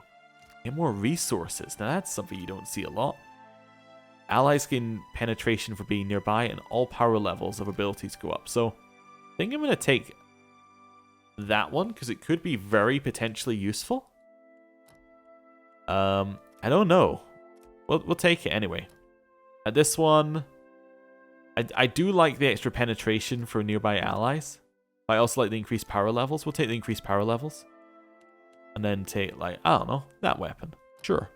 Get more resources. Now that's something you don't see a lot. Allies gain penetration for being nearby, and all power levels of abilities go up. So I think I'm going to take that one because it could be very potentially useful. I don't know. We'll take it anyway. This one, I do like the extra penetration for nearby allies. I also like the increased power levels. We'll take the increased power levels. And then take, like, I don't know, that weapon. Sure.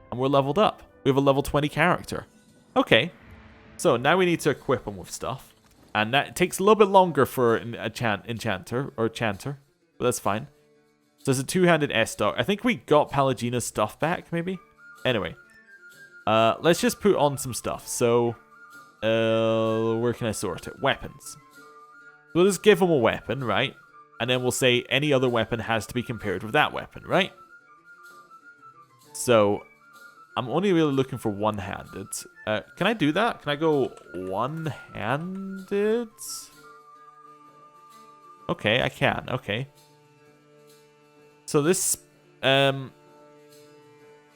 And we're leveled up. We have a level 20 character. Okay. So now we need to equip them with stuff. And that takes a little bit longer for an enchanter, but that's fine. So there's a two-handed S-Dog. I think we got Pallegina's stuff back, maybe? Anyway. Let's just put on some stuff. So, where can I sort it? Weapons. We'll just give them a weapon, right? And then we'll say any other weapon has to be compared with that weapon, right? So, I'm only really looking for one-handed. Can I do that? Can I go one-handed? Okay, I can. Okay. So this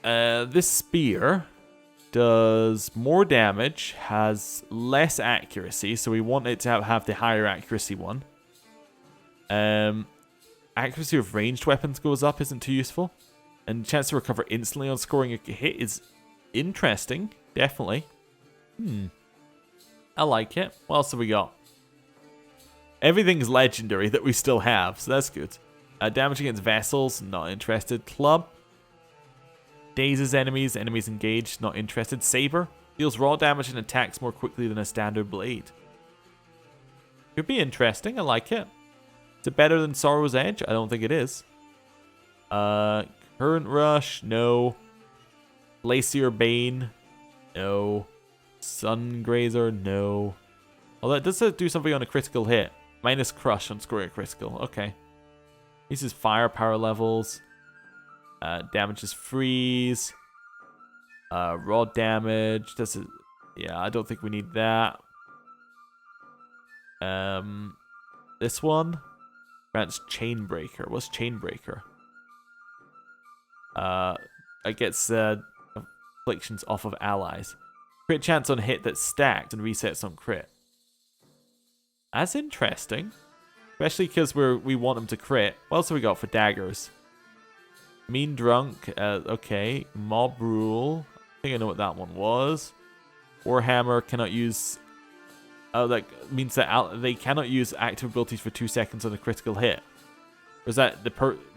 this spear does more damage, has less accuracy, so we want it to have the higher accuracy one. Accuracy of ranged weapons goes up, isn't too useful. And chance to recover instantly on scoring a hit is interesting, definitely. I like it. What else have we got? Everything's legendary that we still have, so that's good. Damage against vessels, not interested. Club. Dazes enemies, enemies engaged, not interested. Saber. Deals raw damage and attacks more quickly than a standard blade. Could be interesting, I like it. Is it better than Sorrow's Edge? I don't think it is. Current Rush, no. Glacier Bane, no. Sun Grazer, no. Although it does do something on a critical hit. Minus Crush on scoring a critical. Okay. This is firepower levels. Damages freeze. Raw damage. Yeah, I don't think we need that. This one grants Chainbreaker. What's Chainbreaker? It gets afflictions off of allies. Crit chance on hit that's stacked and resets on crit. That's interesting. Especially because we want them to crit. What else have we got for daggers? Mean Drunk. Okay. Mob Rule. I think I know what that one was. Warhammer cannot use... Oh, that means that they cannot use active abilities for 2 seconds on a critical hit. Or is that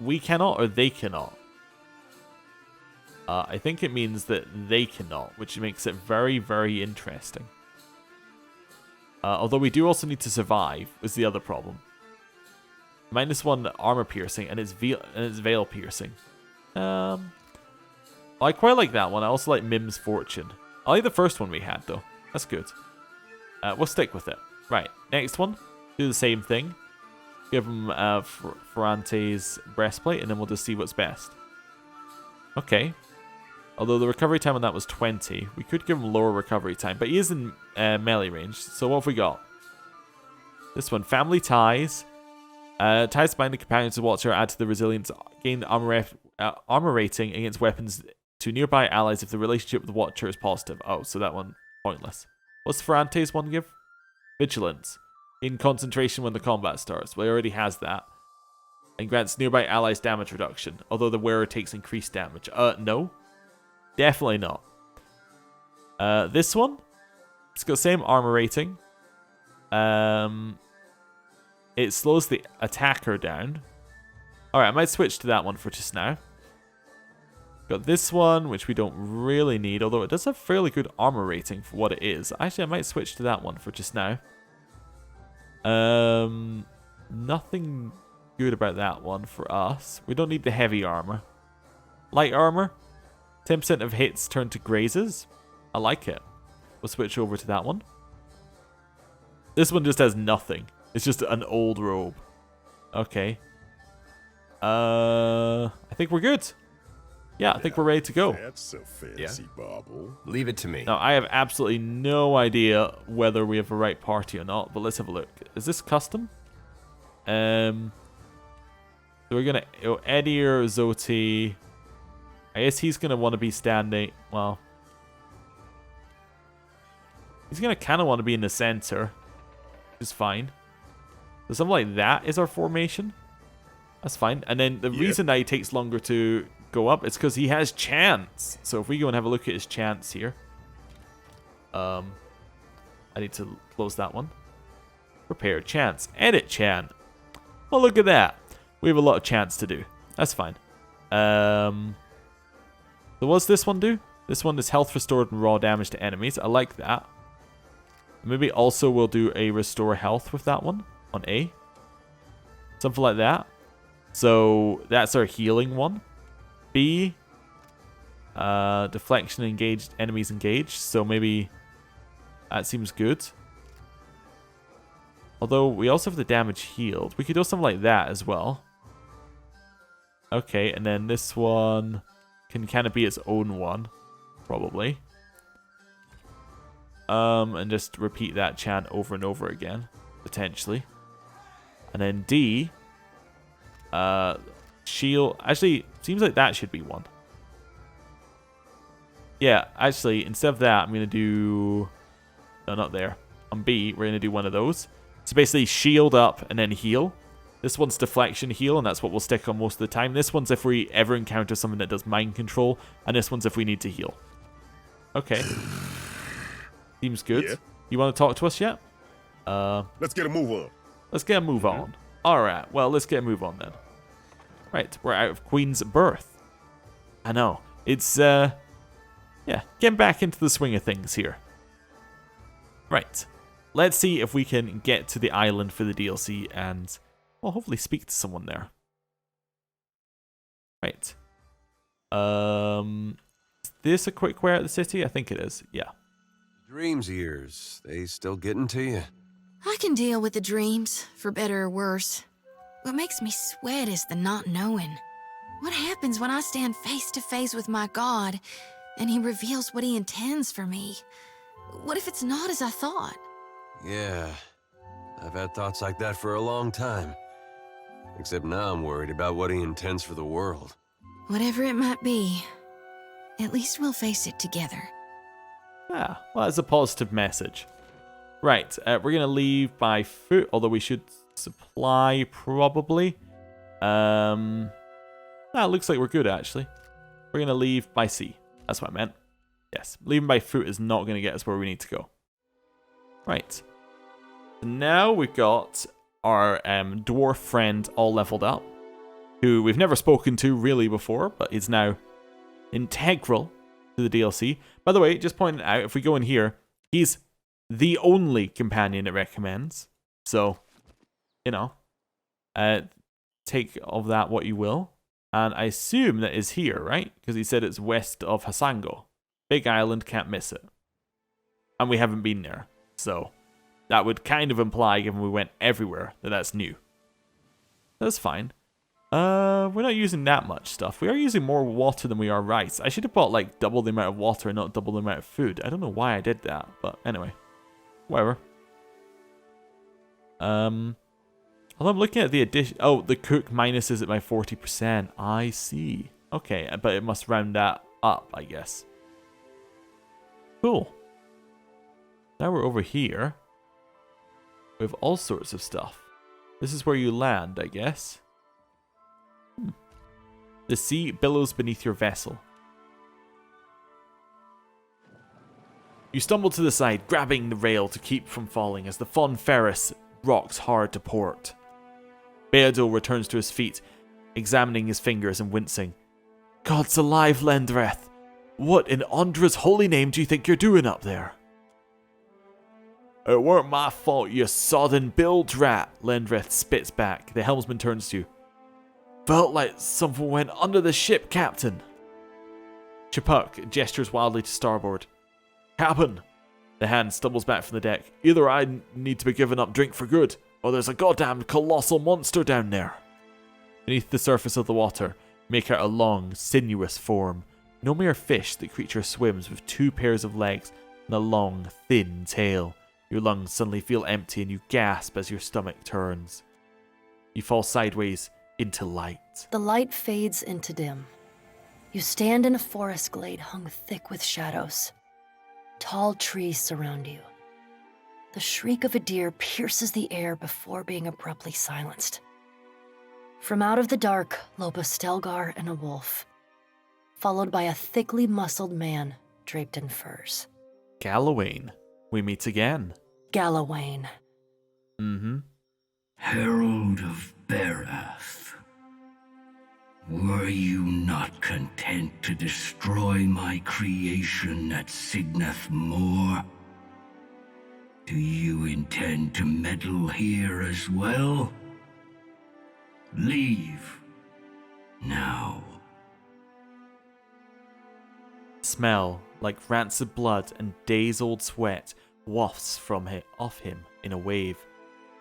we cannot or they cannot? I think it means that they cannot, which makes it very, very interesting. Although we do also need to survive, is the other problem. -1 armor piercing and it's veil piercing. I quite like that one. I also like Mim's Fortune. I like the first one we had though. That's good. We'll stick with it. Right, next one. Do the same thing. Give him Ferrante's breastplate and then we'll just see what's best. Okay. Although the recovery time on that was 20. We could give him lower recovery time, but he is in melee range. So what have we got? This one, Family Ties. Ties bind the companions of Watcher add to the resilience. Gain armor rating against weapons to nearby allies if the relationship with the Watcher is positive. Oh, so that one, pointless. What's Ferrante's one give? Vigilance. In concentration when the combat starts. Well, he already has that. And grants nearby allies damage reduction. Although the wearer takes increased damage. No. Definitely not. This one. It's got the same armor rating. It slows the attacker down. Alright, I might switch to that one for just now. Got this one, which we don't really need. Although it does have fairly good armor rating for what it is. Actually, I might switch to that one for just now. Nothing good about that one for us. We don't need the heavy armor. Light armor. 10% of hits turn to grazes. I like it. we'll switch over to that one. This one just has nothing. It's just an old robe. Okay. I think we're good. Yeah, I think we're ready to go. That's a fancy bauble. Leave it to me. Now, I have absolutely no idea whether we have the right party or not, but let's have a look. Is this custom? So we're gonna Eddie or Zoti. I guess he's gonna want to be standing. Well, he's gonna kind of want to be in the center, which is fine. So something like that is our formation. That's fine. And then the reason that he takes longer to go up is because he has chance. So if we go and have a look at his chance here, I need to close that one. Prepare chance. Edit chant. Well, look at that. We have a lot of chance to do. That's fine. So what's this one do? This one is health restored and raw damage to enemies. I like that. Maybe also we'll do a restore health with that one on A. Something like that. So that's our healing one. B. Deflection engaged, enemies engaged. So maybe that seems good. Although we also have the damage healed. We could do something like that as well. Okay, and then this one can kind of be its own one. Probably. And just repeat that chant over and over again. Potentially. And then D. Shield. Actually, seems like that should be one. Yeah, actually, instead of that, I'm going to do... No, not there. On B, we're going to do one of those. So basically, shield up and then heal. This one's deflection heal, and that's what we'll stick on most of the time. This one's if we ever encounter something that does mind control, and this one's if we need to heal. Okay. Seems good. Yeah. You want to talk to us yet? Let's get a move on. Let's get a move on. Alright, well, let's get a move on then. Right, we're out of Queen's Birth. I know. It's, yeah, getting back into the swing of things here. Right. Let's see if we can get to the island for the DLC and, well, hopefully speak to someone there. Right. Is this a quick way out of the city? I think it is, yeah. Dreams ears, they still getting to you? I can deal with the dreams, for better or worse. What makes me sweat is the not knowing. What happens when I stand face to face with my God, and he reveals what he intends for me? What if it's not as I thought? Yeah, I've had thoughts like that for a long time. Except now I'm worried about what he intends for the world. Whatever it might be, at least we'll face it together. Yeah, well, that's a positive message. Right, we're going to leave by foot, although we should supply probably. That looks like we're good, actually. We're going to leave by sea. That's what I meant. Yes, leaving by foot is not going to get us where we need to go. Right. So now we've got our dwarf friend all leveled up, who we've never spoken to really before, but is now integral to the DLC. By the way, just pointing out, if we go in here, he's the only companion it recommends. So, you know, take of that what you will. And I assume that is here, right? Because he said it's west of Hasango. Big island, can't miss it. And we haven't been there. So, that would kind of imply, given we went everywhere, that that's new. That's fine. We're not using that much stuff. We are using more water than we are rice. I should have bought like double the amount of water and not double the amount of food. I don't know why I did that, but anyway. Whatever. Although I'm looking at the addition. Oh, the cook minuses it by 40%. I see. Okay, but it must round that up, I guess. Cool. Now we're over here. We have all sorts of stuff. This is where you land, I guess. The sea billows beneath your vessel. You stumble to the side, grabbing the rail to keep from falling as the Fon Ferris rocks hard to port. Beardil returns to his feet, examining his fingers and wincing. God's alive, Lendreth! What in Andra's holy name do you think you're doing up there? It weren't my fault, you sodden bilge rat, Lendreth spits back. The helmsman turns to you. Felt like something went under the ship, Captain. Chapuk gestures wildly to starboard. Captain, The hand stumbles back from the deck. Either I need to be giving up drink for good, or there's a goddamn colossal monster down there. Beneath the surface of the water, make out a long, sinuous form. No mere fish, the creature swims with 2 pairs of legs and a long, thin tail. Your lungs suddenly feel empty and you gasp as your stomach turns. You fall sideways into light. The light fades into dim. You stand in a forest glade hung thick with shadows. Tall trees surround you. The shriek of a deer pierces the air before being abruptly silenced. From out of the dark lope a Stelgar and a wolf, followed by a thickly muscled man draped in furs. Galawain, we meet again. Galawain. Herald of Berath, were you not content to destroy my creation at Signath Moor? Do you intend to meddle here as well? Leave. Now. Smell like rancid blood and days-old sweat wafts off him in a wave.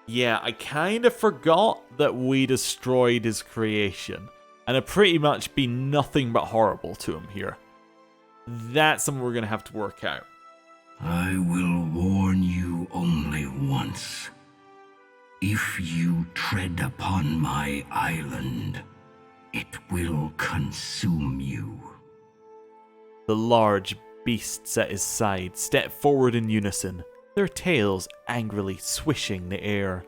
Yeah, I kind of forgot that we destroyed his creation, and have pretty much been nothing but horrible to him here. That's something we're going to have to work out. I will warn you only once. If you tread upon my island, it will consume you. The large beasts at his side step forward in unison, their tails angrily swishing the air.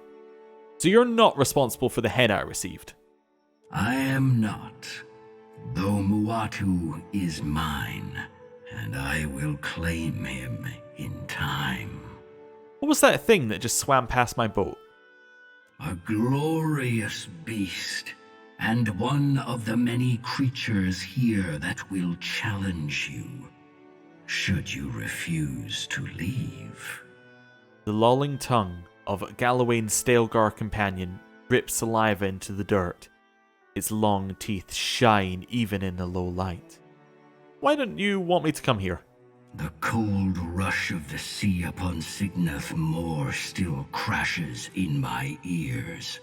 So you're not responsible for the head I received? I am not, though Muatu is mine, and I will claim him in time. What was that thing that just swam past my boat? A glorious beast, and one of the many creatures here that will challenge you, should you refuse to leave. The lolling tongue of Galawain's Stelgar companion drips saliva into the dirt. Its long teeth shine even in the low light. Why don't you want me to come here? The cold rush of the sea upon Signath Moor still crashes in my ears.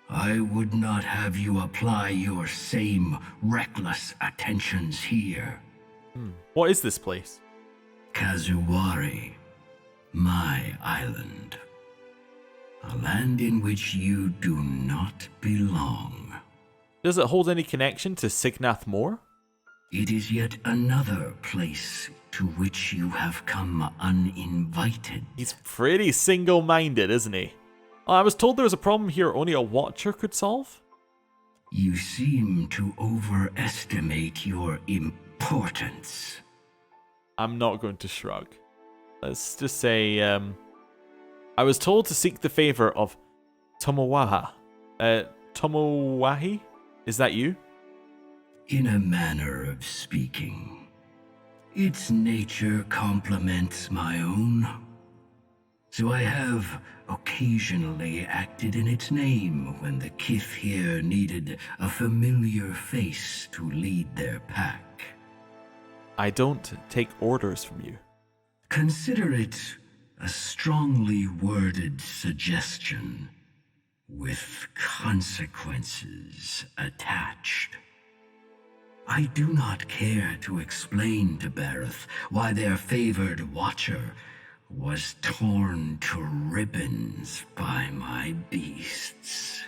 I would not have you apply your same reckless attentions here. What is this place? Kazuwari, my island. A land in which you do not belong. Does it hold any connection to Signath Moor? It is yet another place to which you have come uninvited. He's pretty single-minded, isn't he? I was told there was a problem here only a Watcher could solve? You seem to overestimate your importance. I'm not going to shrug. Let's just say, I was told to seek the favor of Tomowaha. Tomowahi? Is that you? In a manner of speaking. Its nature complements my own. So I have occasionally acted in its name when the Kith here needed a familiar face to lead their pack. I don't take orders from you. Consider it a strongly worded suggestion with consequences attached. I do not care to explain to Berath why their favored Watcher was torn to ribbons by my beasts.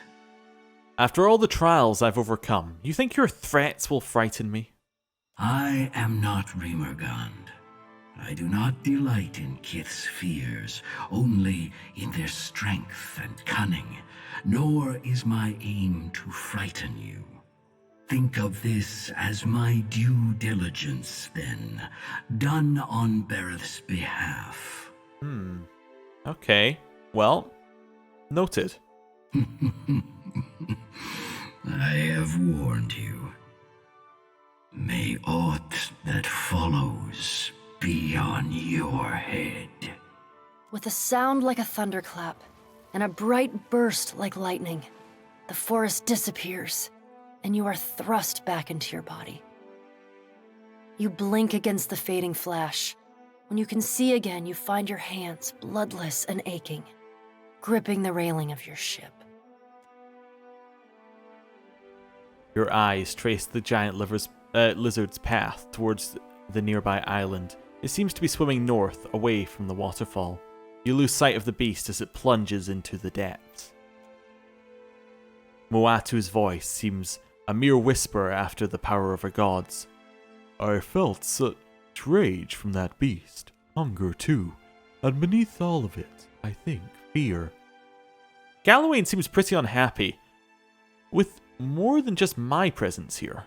After all the trials I've overcome, you think your threats will frighten me? I am not Remergand. I do not delight in Kith's fears, only in their strength and cunning, nor is my aim to frighten you. Think of this as my due diligence, then, done on Berath's behalf. Okay. Well, noted. I have warned you. May aught that follows be on your head. With a sound like a thunderclap and a bright burst like lightning, the forest disappears, and you are thrust back into your body. You blink against the fading flash, When you can see again, you find your hands bloodless and aching, gripping the railing of your ship. Your eyes trace the giant lizard's path towards the nearby island. It seems to be swimming north, away from the waterfall. You lose sight of the beast as it plunges into the depths. Moatu's voice seems a mere whisper after the power of her gods. I felt such rage from that beast, hunger too, and beneath all of it, I think, fear. Galawain seems pretty unhappy with more than just my presence here.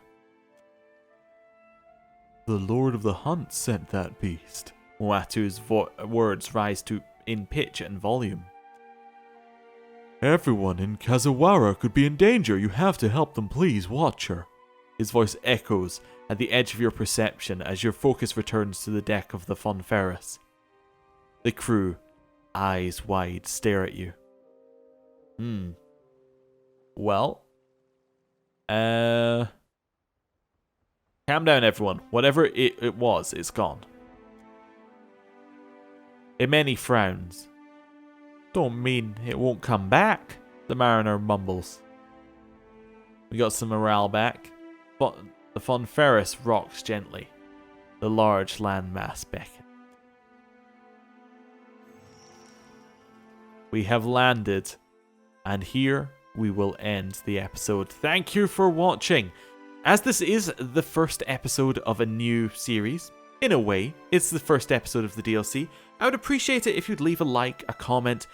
The Lord of the Hunt sent that beast. Moatu's words rise in pitch and volume. Everyone in Kazawara could be in danger. You have to help them, please, Watcher. His voice echoes at the edge of your perception as your focus returns to the deck of the Fon Ferris. The crew, eyes wide, stare at you. Well. Calm down, everyone. Whatever it was, it's gone. Imeni frowns. Don't mean it won't come back, the mariner mumbles. We got some morale back, but the Fon Ferris rocks gently. The large landmass beckons. We have landed, and here we will end the episode. Thank you for watching. As this is the first episode of a new series, in a way, it's the first episode of the DLC, I would appreciate it if you'd leave a like, a comment,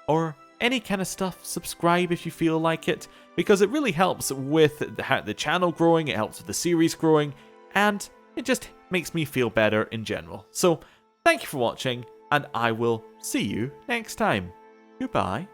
or any kind of stuff. Subscribe if you feel like it, because it really helps with the channel growing, it helps with the series growing, and it just makes me feel better in general. So, thank you for watching, and I will see you next time. Goodbye.